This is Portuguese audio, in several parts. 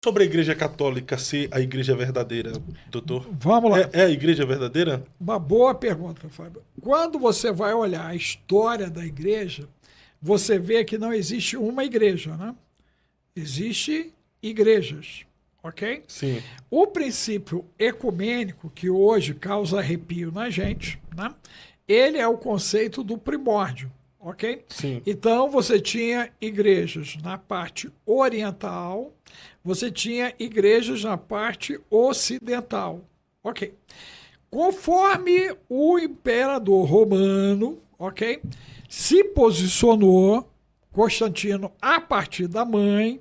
Sobre a Igreja Católica ser a igreja verdadeira, doutor? Vamos lá. É a igreja verdadeira? Uma boa pergunta, Fábio. Quando você vai olhar a história da igreja, você vê que não existe uma igreja, né? Existem igrejas, ok? Sim. O princípio ecumênico, que hoje causa arrepio na gente, né? Ele é o conceito do primórdio, ok? Sim. Então, você tinha igrejas na parte oriental, você tinha igrejas na parte ocidental, ok? Conforme o imperador romano, ok, se posicionou, Constantino, a partir da mãe,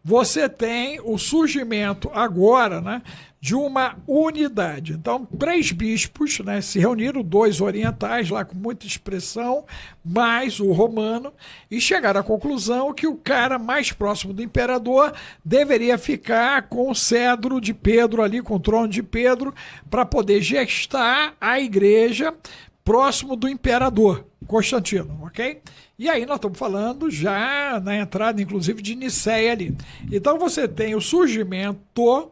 você tem o surgimento agora, né, de uma unidade. Então, 3 bispos, né, se reuniram, 2 orientais, lá com muita expressão, mais o romano, e chegaram à conclusão que o cara mais próximo do imperador deveria ficar com o cedro de Pedro ali, com o trono de Pedro, para poder gestar a igreja próximo do imperador Constantino, ok? E aí nós estamos falando já na entrada, inclusive, de Nicéia ali. Então você tem o surgimento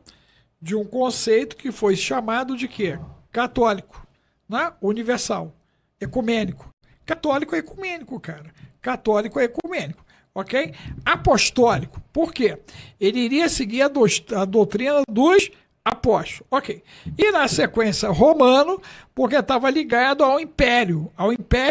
de um conceito que foi chamado de quê? Católico, né? Universal, ecumênico. Católico é ecumênico, cara. Católico é ecumênico, ok? Apostólico, por quê? Ele iria seguir a doutrina dos apóstolos, ok. E na sequência romano, porque estava ligado ao Império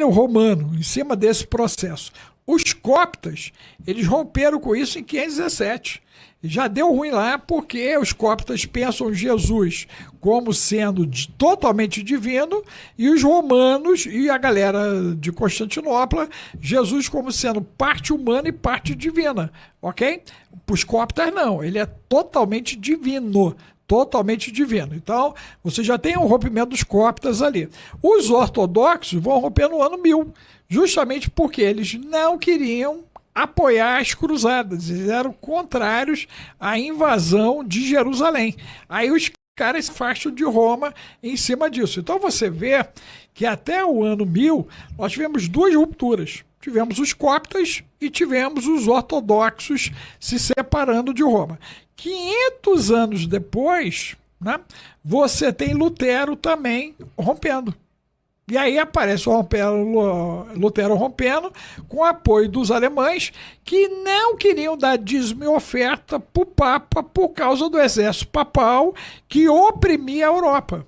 Romano, em cima desse processo. Os coptas, eles romperam com isso em 517. Já deu ruim lá porque os coptas pensam Jesus como sendo totalmente divino e os romanos e a galera de Constantinopla, Jesus como sendo parte humana e parte divina, ok? Para os coptas não, ele é totalmente divino. Totalmente divino. Então, você já tem um rompimento dos coptas ali. Os ortodoxos vão romper no ano 1000, justamente porque eles não queriam apoiar as cruzadas, eles eram contrários à invasão de Jerusalém. Aí os caras se afastam de Roma em cima disso. Então você vê que até o ano 1000 nós tivemos 2 rupturas. Tivemos os coptas e tivemos os ortodoxos se separando de Roma. 500 anos depois, né, você tem Lutero também rompendo. E aí aparece o Lutero rompendo com o apoio dos alemães que não queriam dar dízimo e oferta para o Papa por causa do exército papal que oprimia a Europa.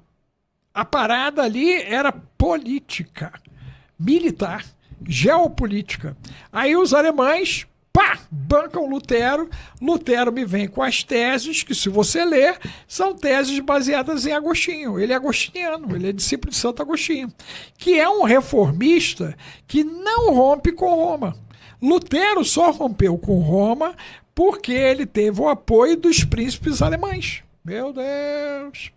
A parada ali era política, militar, geopolítica. Aí os alemães bancam Lutero. Lutero me vem com as teses que, se você ler, são teses baseadas em Agostinho. Ele é agostiniano, ele é discípulo de Santo Agostinho, que é um reformista que não rompe com Roma. Lutero só rompeu com Roma porque ele teve o apoio dos príncipes alemães. Meu Deus!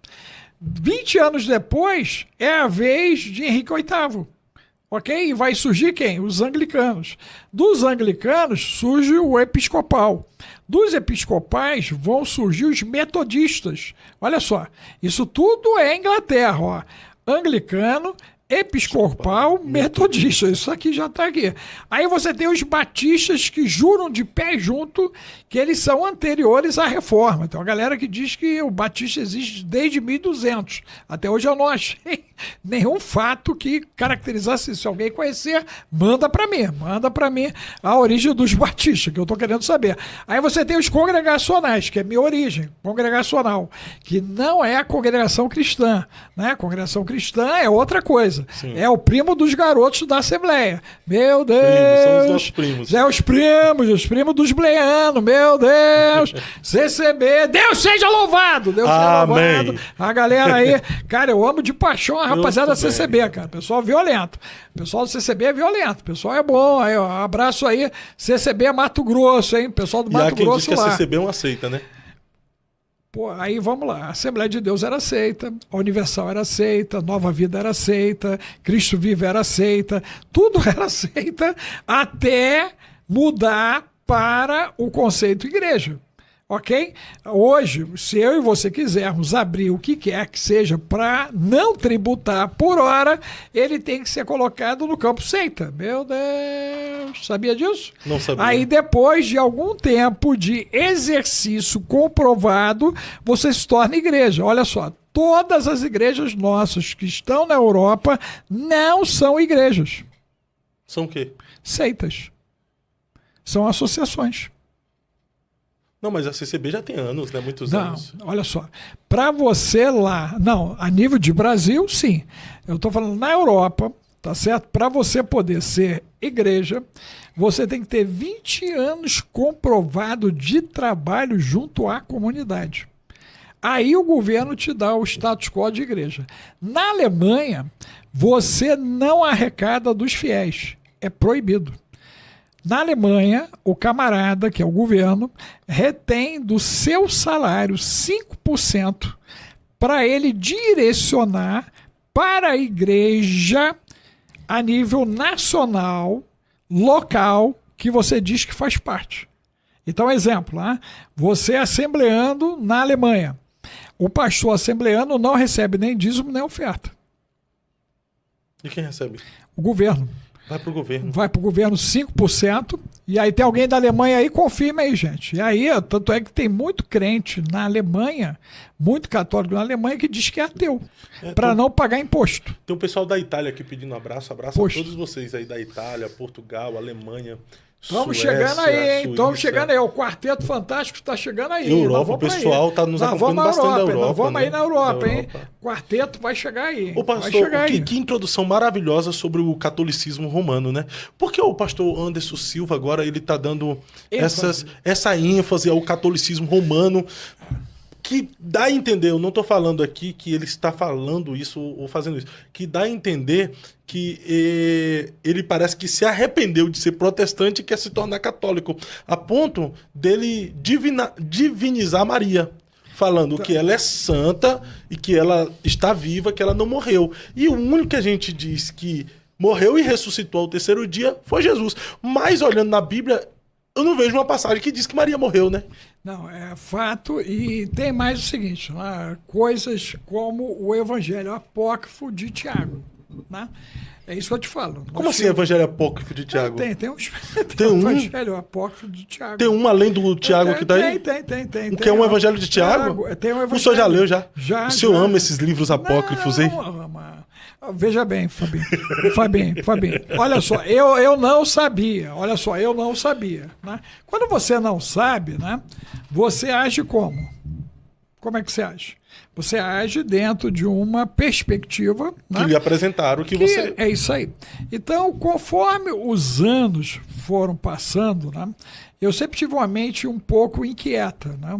20 anos depois, é a vez de Henrique VIII. Ok? E vai surgir quem? Os anglicanos. Dos anglicanos surge o episcopal. Dos episcopais vão surgir os metodistas. Olha só, isso tudo é Inglaterra, ó. Anglicano, episcopal, metodista. Isso aqui já está aqui. Aí você tem os batistas que juram de pé junto que eles são anteriores à reforma. Tem uma galera que diz que o batista existe desde 1200. Até hoje eu não achei nenhum fato que caracterizasse isso. Se alguém conhecer, manda para mim a origem dos batistas, que eu estou querendo saber. Aí você tem os congregacionais, que é minha origem, congregacional, que não é a congregação cristã, né? A congregação cristã é outra coisa. Sim. É o primo dos garotos da Assembleia. Meu Deus! São os nossos primos. É os primos dos bleianos. Meu Deus! CCB, Deus seja louvado! Deus seja louvado! A galera aí, cara, eu amo de paixão a rapaziada da CCB, cara. Pessoal violento. O pessoal do CCB é violento. O pessoal é bom. Aí, ó, abraço aí. CCB é Mato Grosso, hein? Pessoal do Mato Grosso diz que lá. a CCB não aceita, né? Pô, aí vamos lá, a Assembleia de Deus era aceita, a Universal era aceita, Nova Vida era aceita, Cristo Vivo era aceita, tudo era aceita até mudar para o conceito igreja. Ok? Hoje, se eu e você quisermos abrir o que quer que seja para não tributar por hora, ele tem que ser colocado no campo seita. Meu Deus, sabia disso? Não sabia. Aí depois de algum tempo de exercício comprovado, você se torna igreja. Olha só, todas as igrejas nossas que estão na Europa não são igrejas. São o quê? Seitas. São associações. Não, mas a CCB já tem anos, né? Muitos Não, anos. olha só. Para você lá, não, a nível de Brasil, sim. Eu estou falando na Europa, tá certo? Para você poder ser igreja, você tem que ter 20 anos comprovado de trabalho junto à comunidade. Aí o governo te dá o status quo de igreja. Na Alemanha, você não arrecada dos fiéis. É proibido. Na Alemanha, o camarada, que é o governo, retém do seu salário 5% para ele direcionar para a igreja a nível nacional, local, que você diz que faz parte. Então, exemplo, você assembleando na Alemanha. O pastor assembleano não recebe nem dízimo nem oferta. E quem recebe? O governo. Vai pro governo. Vai pro governo 5%, e aí tem alguém da Alemanha aí, confirma aí, gente. E aí, tanto é que tem muito crente na Alemanha, muito católico na Alemanha, que diz que é ateu, para não pagar imposto. Tem um pessoal da Itália aqui pedindo abraço. Abraço a todos vocês aí da Itália, Portugal, Alemanha, Estamos Suécia, chegando aí, hein? Suíça. Estamos chegando aí. O Quarteto Fantástico está chegando aí. Europa, o pessoal está nos acompanhando bastante da Europa. Nós vamos aí na Europa, hein? Europa. Quarteto vai chegar aí. Ô, pastor, que introdução maravilhosa sobre o catolicismo romano, né? Porque o pastor Anderson Silva agora ele está dando essa ênfase ao catolicismo romano, que dá a entender, eu não estou falando aqui que ele está falando isso ou fazendo isso, que dá a entender que ele parece que se arrependeu de ser protestante e quer se tornar católico, a ponto dele divinizar Maria, falando que ela é santa e que ela está viva, que ela não morreu. E o único que a gente diz que morreu e ressuscitou ao terceiro dia foi Jesus. Mas olhando na Bíblia, eu não vejo uma passagem que diz que Maria morreu, né? Não, é fato. E tem mais o seguinte, coisas como o Evangelho Apócrifo de Tiago. Né? É isso que eu te falo. Como assim Evangelho Apócrifo de Tiago? Tem um Evangelho Apócrifo de Tiago. Tem um além do Tiago que tá aí? Tem. O que é um Evangelho de Tiago? Tem um Evangelho. O senhor já leu já? Já. O senhor ama esses livros apócrifos aí? Veja bem, Fabinho. Olha só, eu não sabia. Né? Quando você não sabe, né, você age como? Como é que você age? Você age dentro de uma perspectiva... Que né? lhe apresentaram que você... É isso aí. Então, conforme os anos foram passando, né, eu sempre tive uma mente um pouco inquieta, né,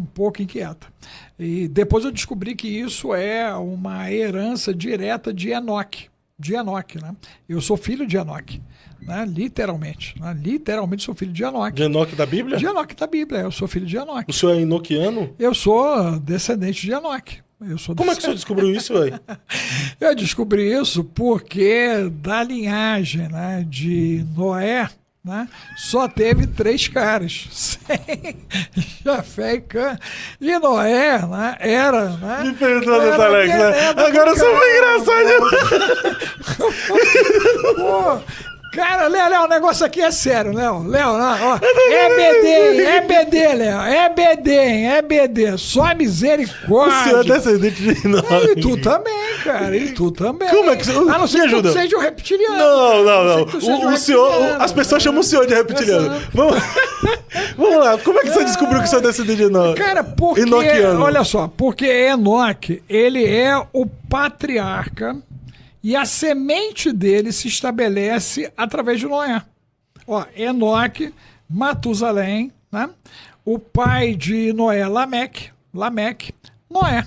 E depois eu descobri que isso é uma herança direta de Enoque. Né? Eu sou filho de Enoque. Né? Literalmente sou filho de Enoque. De Enoque da Bíblia? De Enoque da Bíblia, eu sou filho de Enoque. O senhor é enoquiano? Eu sou descendente de Enoque. Como é que o senhor descobriu isso, velho? Eu descobri isso porque da linhagem, né, de Noé, né, só teve 3 caras. Sem Jafé e Cã. E Noé, né, era... Né, me perdoa, doutor Alex, né? Agora eu sou muito engraçado. Pô, cara, Léo, o negócio aqui é sério, Léo, ó, é BD, Léo, é BD, só misericórdia. O senhor é descendente de nós. E tu também, cara, Como é que você... A não ser que tu seja um reptiliano. Não. O senhor, as pessoas chamam o senhor de reptiliano. Vamos lá, como é que você descobriu que o senhor é descendente de nós? Cara, porque, enoquiano. Olha só, porque Enoque, ele é o patriarca. E a semente dele se estabelece através de Noé. Ó, Enoque, Matusalém, né? O pai de Noé, Lameque, Noé.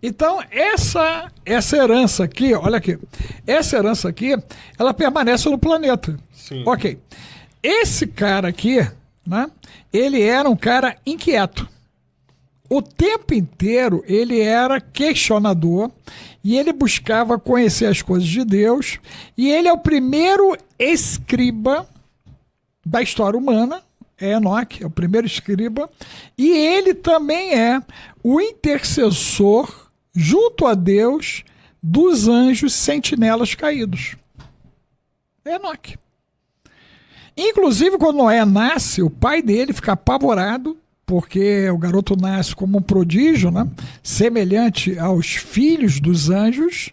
Então, essa herança aqui, olha aqui, ela permanece no planeta. Sim. Ok. Esse cara aqui, né? Ele era um cara inquieto. O tempo inteiro ele era questionador e ele buscava conhecer as coisas de Deus, e ele é o primeiro escriba da história humana, é Enoque, é o primeiro escriba, e ele também é o intercessor junto a Deus dos anjos sentinelas caídos. É Enoque. Inclusive, quando Noé nasce, o pai dele fica apavorado, porque o garoto nasce como um prodígio, né? Semelhante aos filhos dos anjos.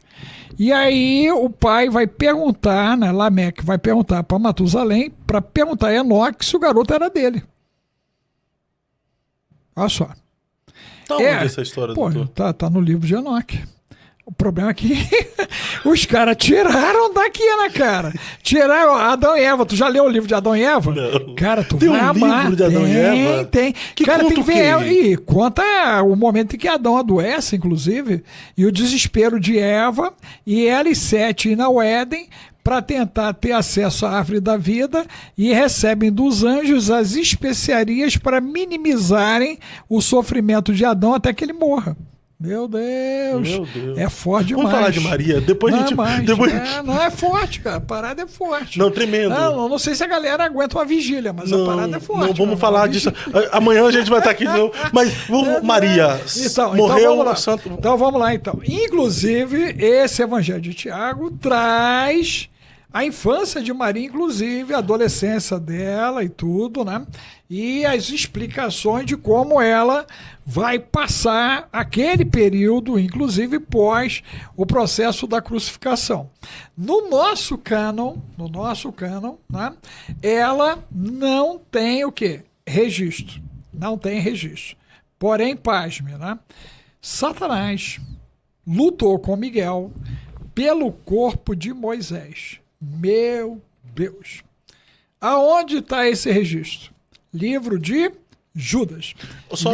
E aí o pai vai perguntar, né, Lameque vai perguntar para Matusalém, para perguntar a Enoque se o garoto era dele. Olha só. Tá onde essa história, doutor? Tá no livro de Enoque. O problema é que os caras tiraram daqui, né, cara? Tiraram Adão e Eva. Tu já leu o livro de Adão e Eva? Não. Cara, tu tem vai amar. Livro de Adão e Eva? Tem. Que cara, conta tem que ver. E conta o momento em que Adão adoece, inclusive, e o desespero de Eva, e ela e Sete ir ao Éden para tentar ter acesso à árvore da vida, e recebem dos anjos as especiarias para minimizarem o sofrimento de Adão até que ele morra. Meu Deus. É forte demais. Vamos falar de Maria? Depois a gente... Não, é forte, cara. A parada é forte. Não, tremendo. Não sei se a galera aguenta uma vigília, mas a parada é forte. Não, vamos falar disso. Amanhã a gente vai estar aqui de novo. Mas Maria morreu... Então vamos lá, então. Inclusive, esse evangelho de Tiago traz a infância de Maria, inclusive, a adolescência dela e tudo, né? E as explicações de como ela vai passar aquele período, inclusive pós o processo da crucificação. No nosso cânon, né? Ela não tem o quê? Registro. Não tem registro. Porém, pasme, né? Satanás lutou com Miguel pelo corpo de Moisés. Meu Deus. Aonde está esse registro? Livro de Judas. Só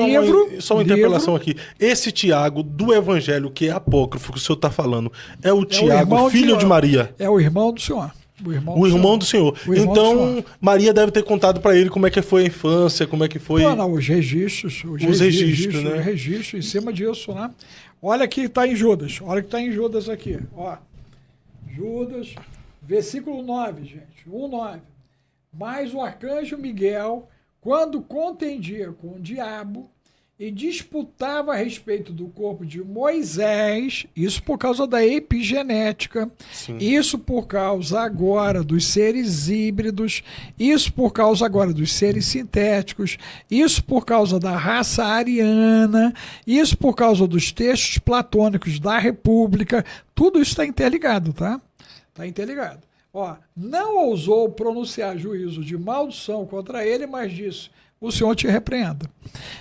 uma interpelação aqui. Esse Tiago do Evangelho, que é apócrifo, que o senhor está falando, é o Tiago, filho de Maria? É o irmão do senhor. O irmão do senhor. Então, Maria deve ter contado para ele como é que foi a infância, como é que foi... Não, os registros, né? Os registros em cima disso, né? Olha que está em Judas. Olha que está em Judas aqui. Ó. Judas... Versículo 9, gente, 1:9. Mas o arcanjo Miguel, quando contendia com o diabo e disputava a respeito do corpo de Moisés, isso por causa da epigenética, isso por causa agora dos seres híbridos, isso por causa agora dos seres sintéticos, isso por causa da raça ariana, isso por causa dos textos platônicos da República, tudo isso está interligado, tá? Está interligado. Ó, não ousou pronunciar juízo de maldição contra ele, mas disse, o Senhor te repreenda.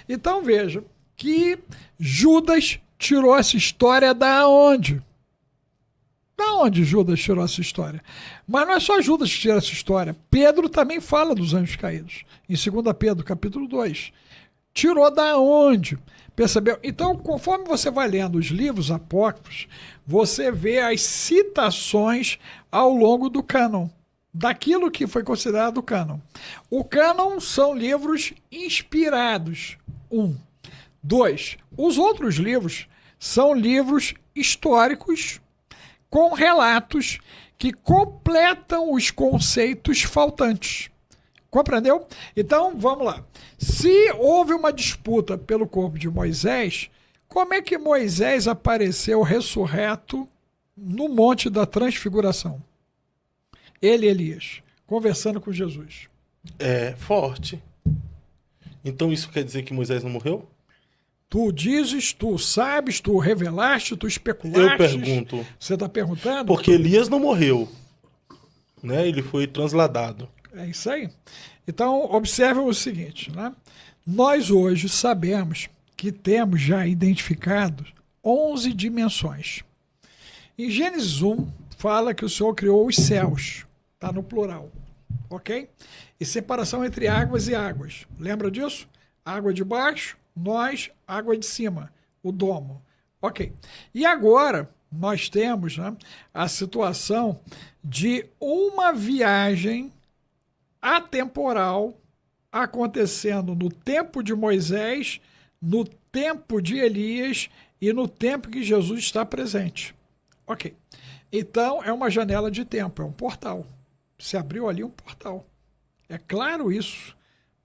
Então veja que Judas tirou essa história da onde? Da onde Judas tirou essa história? Mas não é só Judas que tira essa história. Pedro também fala dos anjos caídos. Em 2 Pedro, capítulo 2. Tirou da onde? Percebeu? Então, conforme você vai lendo os livros apócrifos, você vê as citações ao longo do cânon, daquilo que foi considerado cânon. O cânon são livros inspirados. 1. 2. Os outros livros são livros históricos com relatos que completam os conceitos faltantes. Compreendeu? Então, vamos lá. Se houve uma disputa pelo corpo de Moisés, como é que Moisés apareceu ressurreto no Monte da Transfiguração? Ele e Elias, conversando com Jesus. É forte. Então isso quer dizer que Moisés não morreu? Tu dizes, tu sabes, tu revelaste, tu especulaste. Eu pergunto. Você está perguntando? Porque Elias não morreu, né? Ele foi transladado. É isso aí. Então, observe o seguinte, né? Nós hoje sabemos que temos já identificado 11 dimensões. Em Gênesis 1, fala que o Senhor criou os céus. Está no plural. Ok? E separação entre águas e águas. Lembra disso? Água de baixo, nós, água de cima. O domo. Ok. E agora, nós temos, né, a situação de uma viagem atemporal acontecendo no tempo de Moisés, no tempo de Elias e no tempo que Jesus está presente. Ok. Então, é uma janela de tempo, é um portal. Se abriu ali um portal. É claro isso.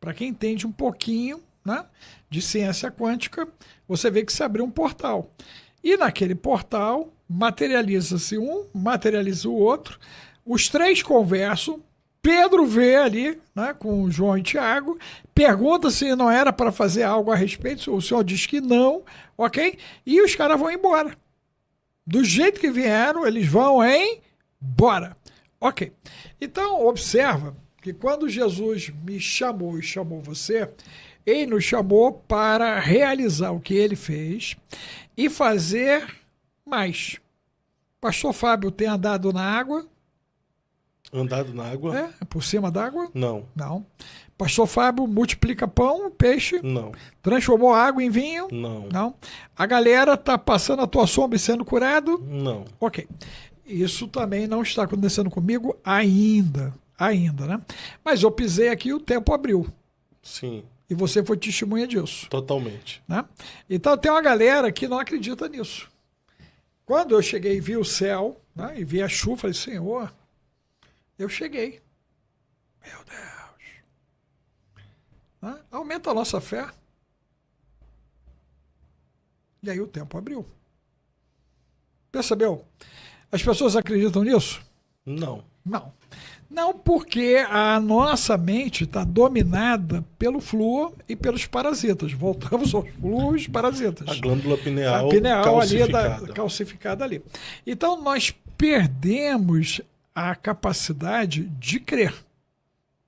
para quem entende um pouquinho, né, de ciência quântica, você vê que se abriu um portal. E naquele portal, materializa-se um, materializa o outro, os três conversam, Pedro vê ali, né, com João e Tiago, pergunta se não era para fazer algo a respeito, o senhor diz que não, ok? E os caras vão embora. Do jeito que vieram, eles vão embora. Ok. Então, observa que quando Jesus me chamou e chamou você, ele nos chamou para realizar o que ele fez e fazer mais. Pastor Fábio tem andado na água? Andado na água? É, por cima d'água? Não. Não. Pastor Fábio multiplica pão, peixe? Não. Transformou água em vinho? Não. Não. A galera está passando a tua sombra e sendo curado? Não. Ok. Isso também não está acontecendo comigo ainda. Ainda, né? Mas eu pisei aqui e o tempo abriu. Sim. E você foi testemunha disso. Totalmente. Né? Então tem uma galera que não acredita nisso. Quando eu cheguei e vi o céu, né, e vi a chuva, falei, Senhor, eu cheguei. Meu Deus. Né? Aumenta a nossa fé. E aí o tempo abriu. Percebeu? As pessoas acreditam nisso? Não. Não. Não, porque a nossa mente está dominada pelo flúor e pelos parasitas. Voltamos aos flúor e parasitas. A glândula pineal, calcificada. Ali calcificada ali. Então nós perdemos a capacidade de crer.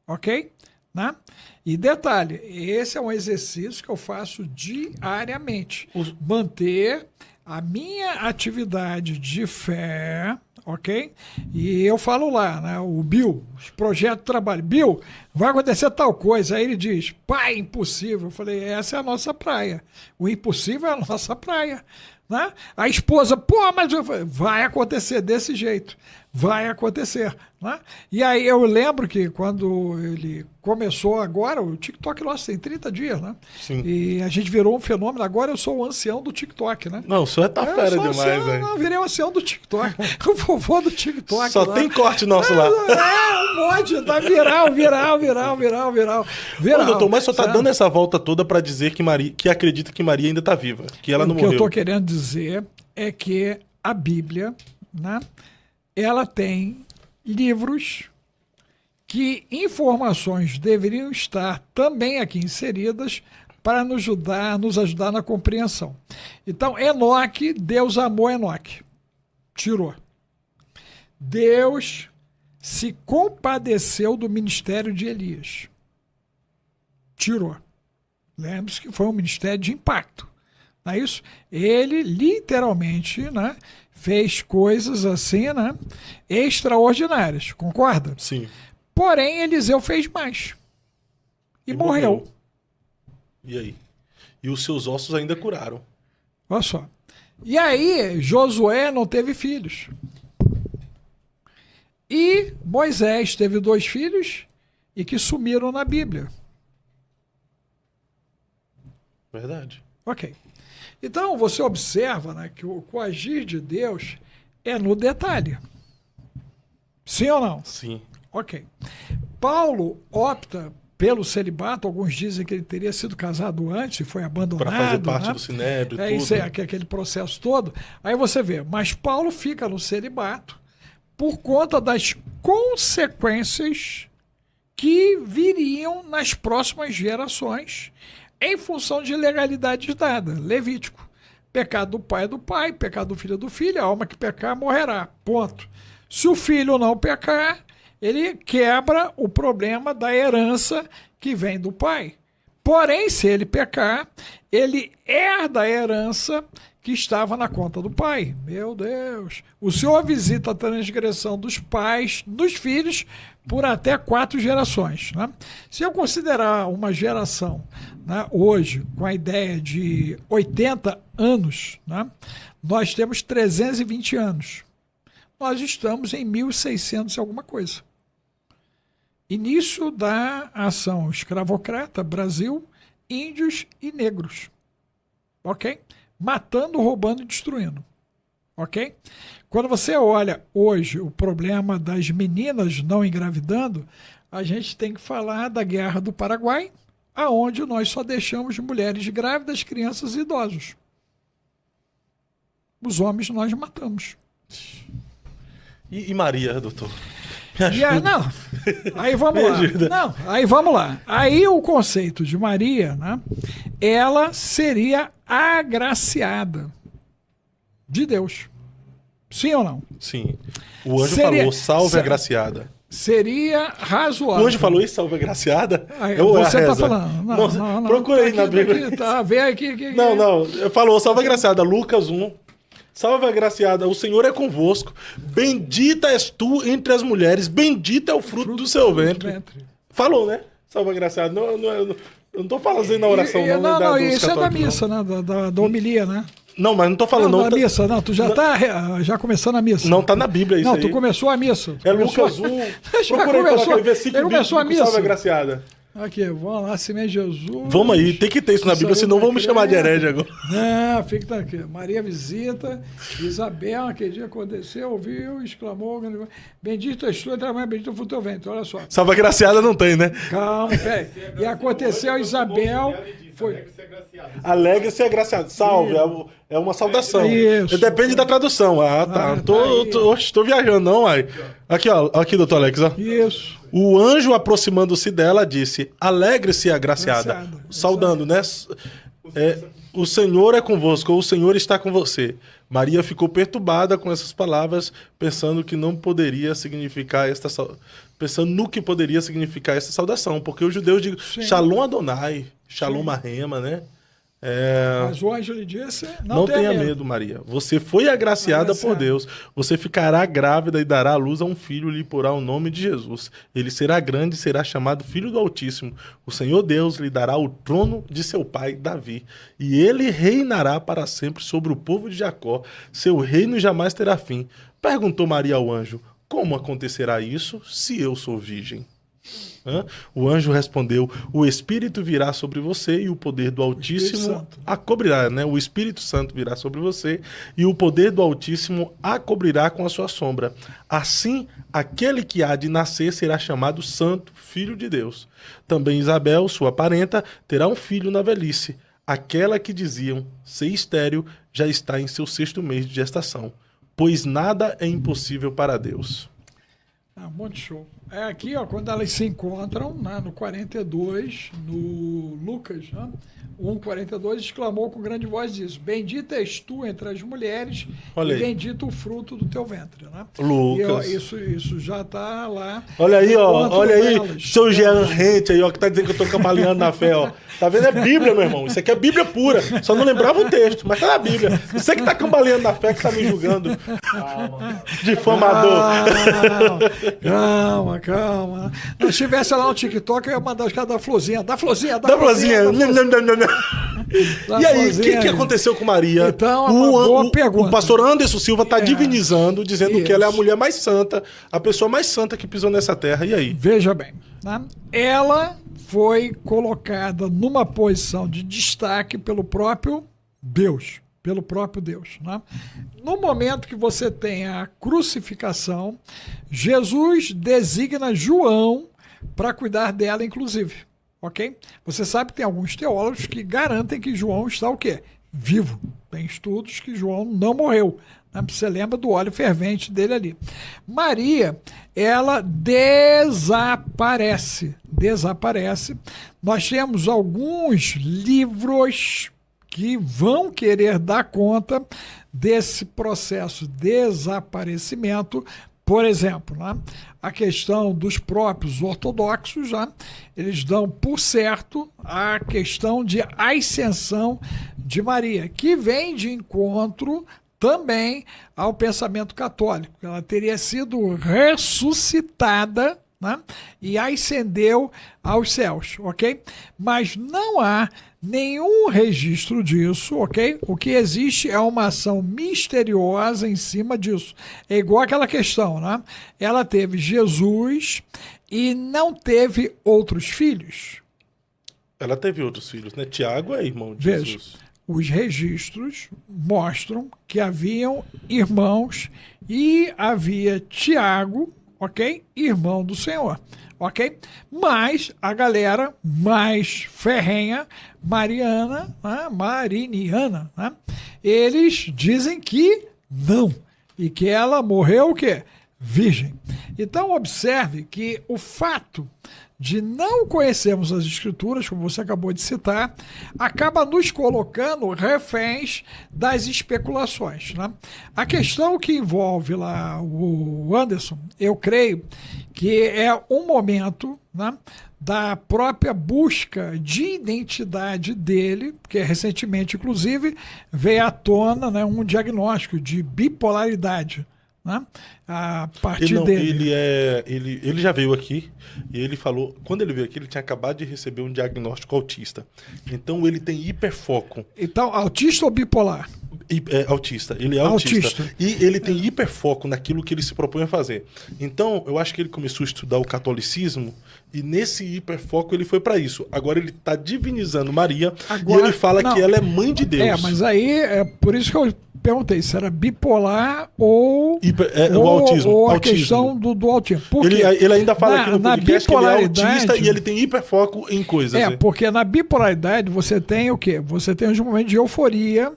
Ok? Né? E detalhe, esse é um exercício que eu faço diariamente. Manter a minha atividade de fé, ok? E eu falo lá, né? O Bill, os projetos de trabalho. Bill, vai acontecer tal coisa. Aí ele diz, pai, impossível. Eu falei, essa é a nossa praia. O impossível é a nossa praia. Né? A esposa, pô, mas vai acontecer desse jeito. Vai acontecer. Né? E aí eu lembro que quando ele começou agora, o TikTok nosso tem 30 dias, né? Sim. E a gente virou um fenômeno. Agora eu sou o ancião do TikTok, né? Não, o senhor tá fera demais, velho. Não, virei o ancião do TikTok. O vovô do TikTok. Só tem corte nosso lá. Um monte, tá viral. Ô, doutor, mas só tá dando essa volta toda pra dizer que acredita que Maria ainda tá viva, que ela não morreu. O que eu tô querendo dizer é que a Bíblia, né, ela tem livros que informações deveriam estar também aqui inseridas para nos ajudar na compreensão. Então, Enoque, Deus amou Enoque. Tirou. Deus se compadeceu do ministério de Elias. Tirou. Lembre-se que foi um ministério de impacto. Não é isso? Ele literalmente, né, fez coisas assim, né, extraordinárias. Concorda? Sim. Porém, Eliseu fez mais. E morreu. E aí? E os seus ossos ainda curaram. Olha só. E aí, Josué não teve filhos. E Moisés teve 2 filhos e que sumiram na Bíblia. Verdade. Ok. Então, você observa, né, que o agir de Deus é no detalhe. Sim ou não? Sim. Ok. Paulo opta pelo celibato. Alguns dizem que ele teria sido casado antes e foi abandonado. Para fazer parte, né, do e Sinédrio. tudo. Isso é aquele processo todo. Aí você vê, mas Paulo fica no celibato por conta das consequências que viriam nas próximas gerações em função de legalidades dadas. Levítico. Pecado do pai é do pai, pecado do filho é do filho, a alma que pecar morrerá. Ponto. Se o filho não pecar, ele quebra o problema da herança que vem do pai. Porém, se ele pecar, ele herda a herança que estava na conta do pai. Meu Deus! O Senhor visita a transgressão dos pais, dos filhos, por até 4 gerações. Né? Se eu considerar uma geração, né, hoje, com a ideia de 80 anos, né, nós temos 320 anos. Nós estamos em 1600 e alguma coisa. Início da ação escravocrata, Brasil, índios e negros. Ok? Matando, roubando e destruindo. Ok? Quando você olha hoje o problema das meninas não engravidando, a gente tem que falar da Guerra do Paraguai, aonde nós só deixamos mulheres grávidas, crianças e idosos. Os homens nós matamos. E Maria, doutor? Não, aí vamos lá. Não, aí vamos lá. Aí o conceito de Maria, né? Ela seria agraciada de Deus. Sim ou não? Sim. O anjo falou, salve agraciada. Seria razoável. O anjo falou isso, salve agraciada? Você está falando. Não. Procura aí na Bíblia. Vê aqui. Não. Falou, salve agraciada. Lucas 1. Salve agraciada, o Senhor é convosco. Bendita és tu entre as mulheres, bendito é o fruto do seu ventre. Falou, né? Salve agraciada. Eu não tô fazendo a oração, não. Isso é da missa, né? Da homilia, né? Não, mas não tô falando... Não, da missa, não. Tu já tá já começando a missa. Não, tá na Bíblia isso aí. Não, tu começou a missa. Lucas 1. Procura aí, versículo começou a missa. Salve agraciada. Aqui, vamos lá, Senhor Jesus. Vamos aí, tem que ter isso na Bíblia, senão vão me chamar de herege agora. Não, fica aqui. Maria visita, Isabel, aquele dia aconteceu, ouviu, exclamou, bendito és tu, entre a mãe, bendito o fruto do teu ventre, olha só. Salve agraciada não tem, né? Calma, peraí. E aconteceu, Isabel... Alegre-se agraciado. Salve, é uma saudação. Isso. Depende da tradução. Tá. Tô viajando, não, ai. Aqui, doutor Alex, ó. Isso. O anjo, aproximando-se dela, disse: alegre-se, agraciada. Saudando, né? O Senhor é convosco, ou o Senhor está com você. Maria ficou perturbada com essas palavras, pensando no que poderia significar esta saudação, porque os judeus dizem Shalom Adonai, Shalom Arema, né? Mas o anjo lhe disse: não tenha medo, Maria. Você foi agraciada por Deus. Você ficará grávida e dará à luz a um filho e lhe porá o nome de Jesus. Ele será grande e será chamado Filho do Altíssimo. O Senhor Deus lhe dará o trono de seu pai Davi. E ele reinará para sempre sobre o povo de Jacó. Seu reino jamais terá fim. Perguntou Maria ao anjo: como acontecerá isso se eu sou virgem? O anjo respondeu: o Espírito virá sobre você e o poder do Altíssimo a cobrirá, né? O Espírito Santo virá sobre você e o poder do Altíssimo a cobrirá com a sua sombra. Assim, aquele que há de nascer será chamado Santo, Filho de Deus. Também Isabel, sua parenta, terá um filho na velhice. Aquela que diziam ser estéril já está em seu 6º mês de gestação, pois nada é impossível para Deus. Muito show. Aqui, ó, quando elas se encontram, né, no 42, no Lucas, né, 1:42, exclamou com grande voz disso: bendita és tu entre as mulheres e bendito o fruto do teu ventre. Né? Lucas. E, ó, isso já está lá. Olha aí, ó, olha aí, seu Jean Rente aí, ó, que tá dizendo que eu tô cambaleando na fé, ó. Tá vendo? É Bíblia, meu irmão. Isso aqui é Bíblia pura. Só não lembrava o texto, mas tá na Bíblia. Você que tá cambaleando na fé, que tá me julgando. Difamador. Calma. Se tivesse lá no TikTok, eu ia mandar os caras da florzinha. Da florzinha. E aí, o que aconteceu com Maria? Então, é uma boa pergunta. O pastor Anderson Silva está divinizando, dizendo que ela é a mulher mais santa, a pessoa mais santa que pisou nessa terra. E aí? Veja bem, né? Ela foi colocada numa posição de destaque pelo próprio Deus. Né? No momento que você tem a crucificação, Jesus designa João para cuidar dela, inclusive. Ok? Você sabe que tem alguns teólogos que garantem que João está o quê? Vivo. Tem estudos que João não morreu. Né? Você lembra do óleo fervente dele ali. Maria, ela desaparece. Nós temos alguns livros que vão querer dar conta desse processo de desaparecimento. Por exemplo, né, a questão dos próprios ortodoxos, né, eles dão por certo a questão de ascensão de Maria, que vem de encontro também ao pensamento católico. Ela teria sido ressuscitada, né, e ascendeu aos céus, ok? Mas não há nenhum registro disso, ok? O que existe é uma ação misteriosa em cima disso. É igual aquela questão, né? Ela teve Jesus e não teve outros filhos. Ela teve outros filhos, né? Tiago é irmão de Veja, Jesus. Os registros mostram que haviam irmãos e havia Tiago, ok? Irmão do Senhor, ok? Mas a galera mais ferrenha, mariana, né? Mariniana, né? Eles dizem que não, e que ela morreu o quê? Virgem. Então observe que o fato de não conhecermos as escrituras, como você acabou de citar, acaba nos colocando reféns das especulações, né? A questão que envolve lá o Anderson, eu creio que é um momento, né, da própria busca de identidade dele, porque recentemente, inclusive, veio à tona, né, um diagnóstico de bipolaridade, né, a partir dele. Ele já veio aqui e ele falou, quando ele veio aqui, ele tinha acabado de receber um diagnóstico autista. Então ele tem hiperfoco. Então, autista ou bipolar? Autista, ele é autista. E ele tem hiperfoco naquilo que ele se propõe a fazer. Então, eu acho que ele começou a estudar o catolicismo e nesse hiperfoco ele foi para isso. Agora ele está divinizando Maria e ele fala que ela é mãe de Deus. Mas aí é por isso que eu perguntei se era bipolar ou o autismo. Ou a questão do autismo. Ele ainda fala aqui no podcast que ele é autista e ele tem hiperfoco em coisas. Porque na bipolaridade você tem o quê? Você tem os momentos de euforia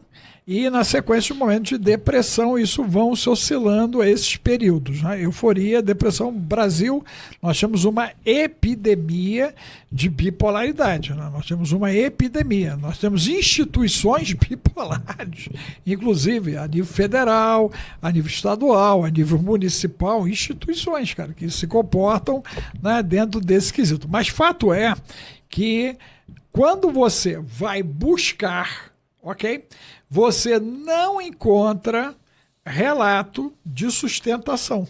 e, na sequência, o momento de depressão. Isso vão se oscilando a esses períodos, né? Euforia, depressão. No Brasil, nós temos uma epidemia de bipolaridade, né? Nós temos uma epidemia. Nós temos instituições bipolares, inclusive a nível federal, a nível estadual, a nível municipal, instituições, cara, que se comportam, né, dentro desse quesito. Mas fato é que quando você vai buscar, ok? Você não encontra relato de sustentação.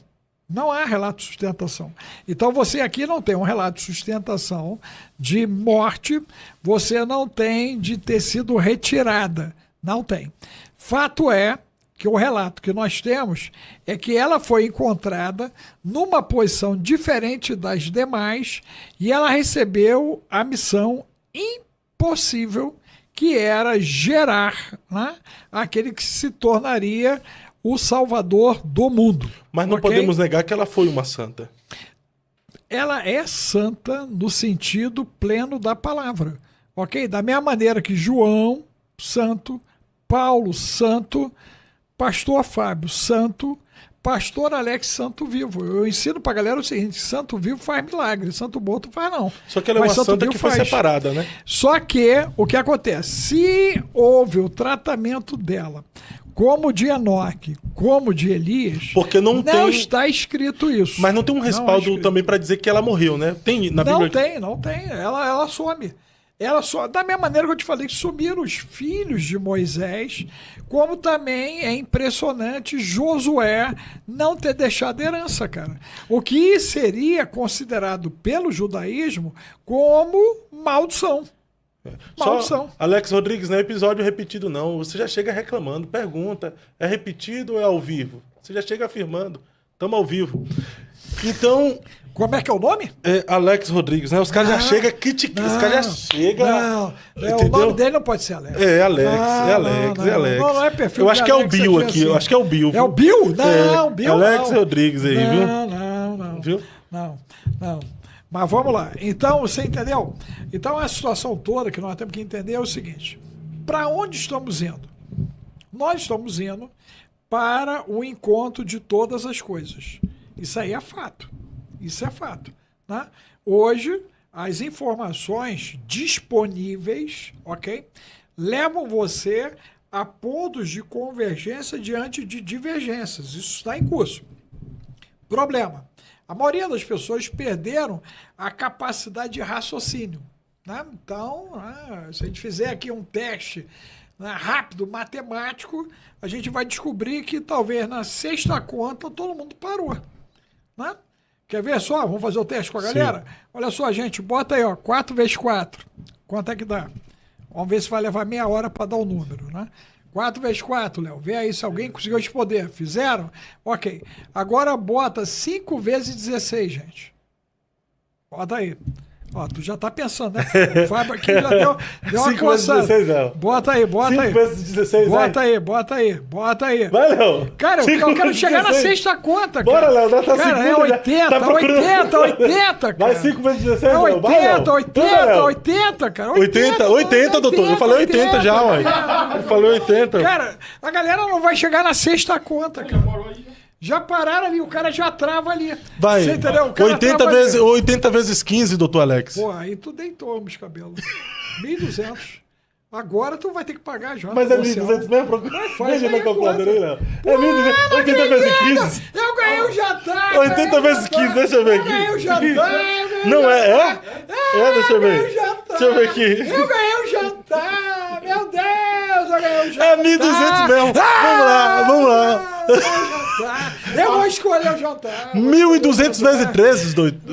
Não há relato de sustentação. Então você aqui não tem um relato de sustentação de morte, você não tem de ter sido retirada. Não tem. Fato é que o relato que nós temos é que ela foi encontrada numa posição diferente das demais e ela recebeu a missão impossível que era gerar, né, aquele que se tornaria o salvador do mundo. Mas não podemos negar que ela foi uma santa. Ela é santa no sentido pleno da palavra, ok? Da mesma maneira que João, santo, Paulo, santo, pastor Fábio, santo, pastor Alex, santo vivo. Eu ensino pra galera o seguinte: santo vivo faz milagre, santo morto faz não. Só que ela é uma santa que foi separada, né? Só que, o que acontece? Se houve o tratamento dela como de Enoque, como de Elias, porque não está escrito isso. Mas não tem um respaldo também para dizer que ela morreu, né? Tem na Bíblia? Não tem. Ela some. Ela só, da mesma maneira que eu te falei que sumiram os filhos de Moisés, como também é impressionante Josué não ter deixado herança, cara. O que seria considerado pelo judaísmo como maldição. Só, Alex Rodrigues, não é episódio repetido não. Você já chega reclamando, pergunta, é repetido ou é ao vivo? Você já chega afirmando, estamos ao vivo. Então... Como é que é o nome? É Alex Rodrigues, né? Os caras já chegam criticando. Os caras já chegam. O nome dele não pode ser Alex. É Alex. Não é perfil. Eu acho que é o Bill aqui. Eu acho que é o Bill. É o Bill? Não, Bill. Alex Rodrigues aí, viu? Não. Viu? Não. Mas vamos lá. Então, você entendeu? Então, a situação toda que nós temos que entender é o seguinte: para onde estamos indo? Nós estamos indo para o encontro de todas as coisas. Isso aí é fato. Isso é fato. Né? Hoje, as informações disponíveis, ok, levam você a pontos de convergência diante de divergências. Isso está em curso. Problema: a maioria das pessoas perderam a capacidade de raciocínio. Né? Então, se a gente fizer aqui um teste, né, rápido, matemático, a gente vai descobrir que talvez na sexta conta todo mundo parou. Né? Quer ver só? Vamos fazer o teste com a galera? Sim. Olha só, gente, bota aí, ó, 4 vezes 4. Quanto é que dá? Vamos ver se vai levar meia hora para dar o número, né? 4 vezes 4, Léo. Vê aí se alguém conseguiu responder. Fizeram? Ok. Agora bota 5 vezes 16, gente. Bota aí. Ó, tu já tá pensando, né? O Fábio aqui já deu uma 5 vezes coçada. 16, Léo. Bota aí. 5 vezes 16, Bota aí. Vai, Léo. Cara, eu quero chegar na 16. sexta conta, cara. Bora, Léo, dá Cara, segunda, é já. 80, Tá procurando. 80, cara. Vai 5 vezes 16, É Léo. Vai, Léo. 80, 80, cara. 80, doutor. Eu falei 80 já, ué. Eu falei 80. Cara, a galera não vai chegar na sexta conta, cara. Já pararam ali, o cara já trava ali. Vai. Você entendeu? O cara 80 vezes 15, doutor Alex. Pô, aí tu deitou meus cabelos. 1.200. Agora tu vai ter que pagar já. Mas é 1.200 mesmo? Faz Veja aí na a calculadora aí, conta. Léo. É 1.200. 80 vezes 15. Eu ganhei o jantar. 80 vezes 15, deixa eu ver aqui. Eu ganhei o jantar. Não é? Deixa eu ver. Jantar. Deixa eu ver aqui. Eu ganhei o jantar. Meu Deus, eu ganhei o jantar. É 1.200 mesmo. Vamos lá. Eu vou escolher o jantar. 1.200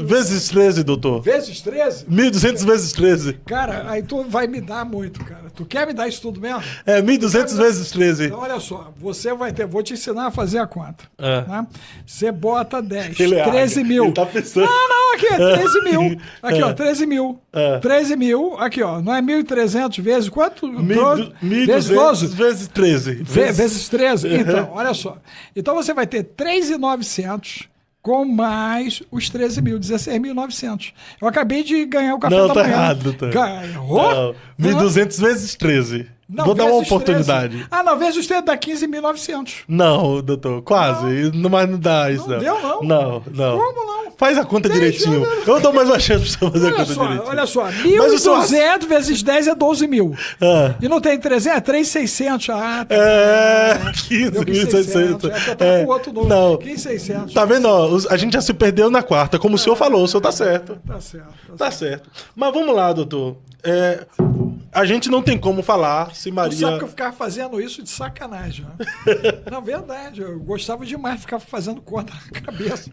vezes 13, doutor. Vezes 13? 1.200 vezes 13. Cara, aí tu vai me dar muito, cara. Tu quer me dar isso tudo mesmo? É 1.200 vezes 13. Então, olha só, você vai ter. Vou te ensinar a fazer a conta. É. Tá? Você bota 10, Ele é 13 águia, mil. ele tá pensando. Não, aqui, 13 mil. Aqui, ó, 13 mil. É. 13 mil, aqui, ó. Não é 1.300 vezes quanto? 1.200 Vezes 12? vezes 13. Vezes 13? Então, olha só. Então você vai ter 3.900 com mais os 13 mil, 16.900. Eu acabei de ganhar o café Não, da tá manhã. errado, doutor. Errou? Não, 1.200 vezes 13. Vou dar uma vezes oportunidade. 13. Ah, não, vezes 13 dá 15.900. Não, doutor, quase. Mas não dá isso. Não deu, não? Não. Como não? Faz a conta direitinho. Eu dou mais uma chance pra você fazer a conta direitinho. Olha só, Mas o senhor- 1.200 vezes 10 é 12 mil. Ah. E não tem 300? É 3.600. Ah, tá. É, Deu 15.600. Tá com outro número. Não. 15.600. Tá vendo? Ó, a gente já se perdeu na quarta. Como o senhor falou, o senhor tá certo. Tá certo. Tá certo. Mas vamos lá, doutor. A gente não tem como falar se Tu Maria... sabe que eu ficava fazendo isso de sacanagem, né? Na verdade, eu gostava demais de ficar fazendo conta na cabeça.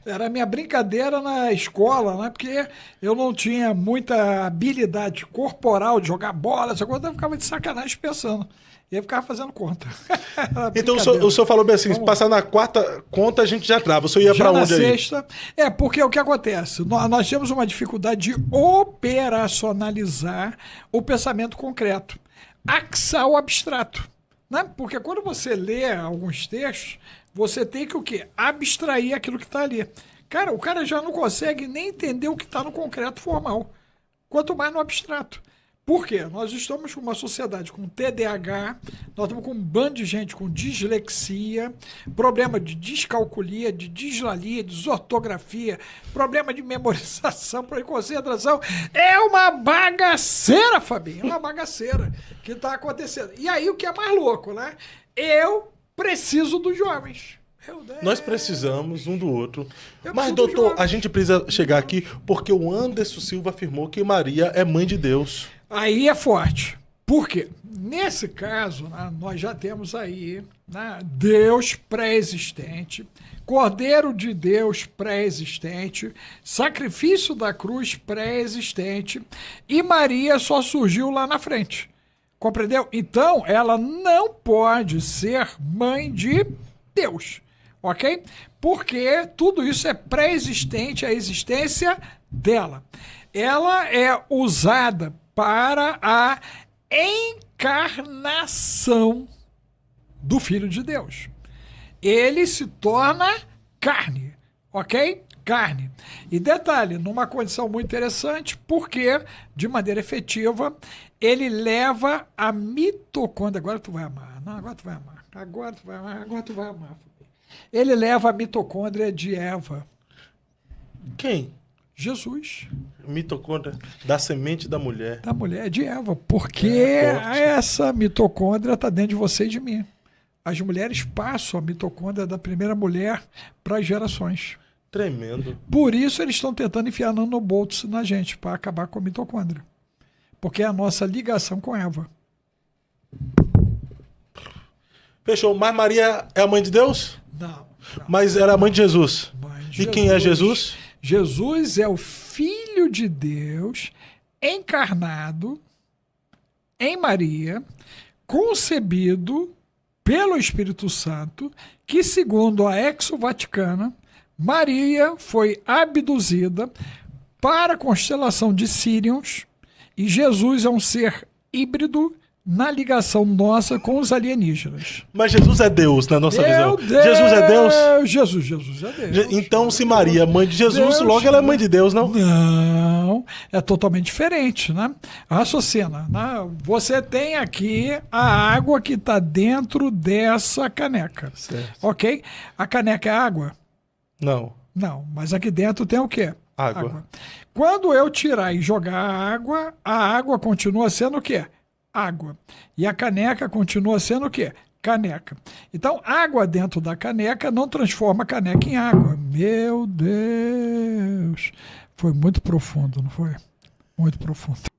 Era a minha brincadeira na escola, né? Porque eu não tinha muita habilidade corporal de jogar bola, essa coisa, eu ficava de sacanagem pensando. E aí ficava fazendo conta. Então o senhor falou bem assim, se passar na quarta conta a gente já trava. O senhor ia Já pra na onde aí? sexta. É, porque o que acontece? Nós temos uma dificuldade de operacionalizar o pensamento concreto. Axar o abstrato. Né? Porque quando você lê alguns textos, você tem que o quê? Abstrair aquilo que está ali. Cara, o cara já não consegue nem entender o que está no concreto formal. Quanto mais no abstrato. Por quê? Nós estamos com uma sociedade com TDAH, nós estamos com um bando de gente com dislexia, problema de descalculia, de dislalia, desortografia, problema de memorização, problema de concentração. É uma bagaceira, Fabinho, é uma bagaceira que está acontecendo. E aí o que é mais louco, né? Eu preciso dos jovens. Nós precisamos um do outro. Eu Mas, preciso dos doutor, jovens. a gente precisa chegar aqui porque o Anderson Silva afirmou que Maria é mãe de Deus. Aí é forte. Por quê? Nesse caso, né, nós já temos aí, né, Deus pré-existente, Cordeiro de Deus pré-existente, sacrifício da cruz pré-existente, e Maria só surgiu lá na frente. Compreendeu? Então, ela não pode ser mãe de Deus. Ok? Porque tudo isso é pré-existente à existência dela. Ela é usada para a encarnação do Filho de Deus. Ele se torna carne, ok? Carne. E detalhe, numa condição muito interessante, porque, de maneira efetiva, ele leva a mitocôndria. Agora tu vai amar. Não, agora tu vai amar. Agora tu vai amar. Agora tu vai amar. Ele leva a mitocôndria de Eva. Quem? Jesus. Mitocôndria da semente da mulher. Da mulher de Eva. Porque forte. essa mitocôndria está dentro de você e de mim. As mulheres passam a mitocôndria da primeira mulher para as gerações. Tremendo. Por isso eles estão tentando enfiar nanobots na gente, para acabar com a mitocôndria. Porque é a nossa ligação com Eva. Fechou. Mas Maria é a mãe de Deus? Não. Mas era a mãe de Jesus. Mãe de E quem é Jesus? Jesus é o Filho de Deus encarnado em Maria, concebido pelo Espírito Santo, que, segundo a Exo Vaticana, Maria foi abduzida para a constelação de Sírions, e Jesus é um ser híbrido na ligação nossa com os alienígenas. Mas Jesus é Deus, na nossa visão. Deus, Jesus é Deus? Jesus é Deus. Então, se Maria é mãe de Jesus, Deus, logo ela é mãe de Deus, não? Não, é totalmente diferente, né? Raciocina, né? Você tem aqui a água que está dentro dessa caneca, Certo. ok? A caneca é água? Não. Não, mas aqui dentro tem o quê? Água. Quando eu tirar e jogar a água continua sendo o quê? Água. E a caneca continua sendo o quê? Caneca. Então, água dentro da caneca não transforma a caneca em água. Meu Deus! Foi muito profundo, não foi? Muito profundo.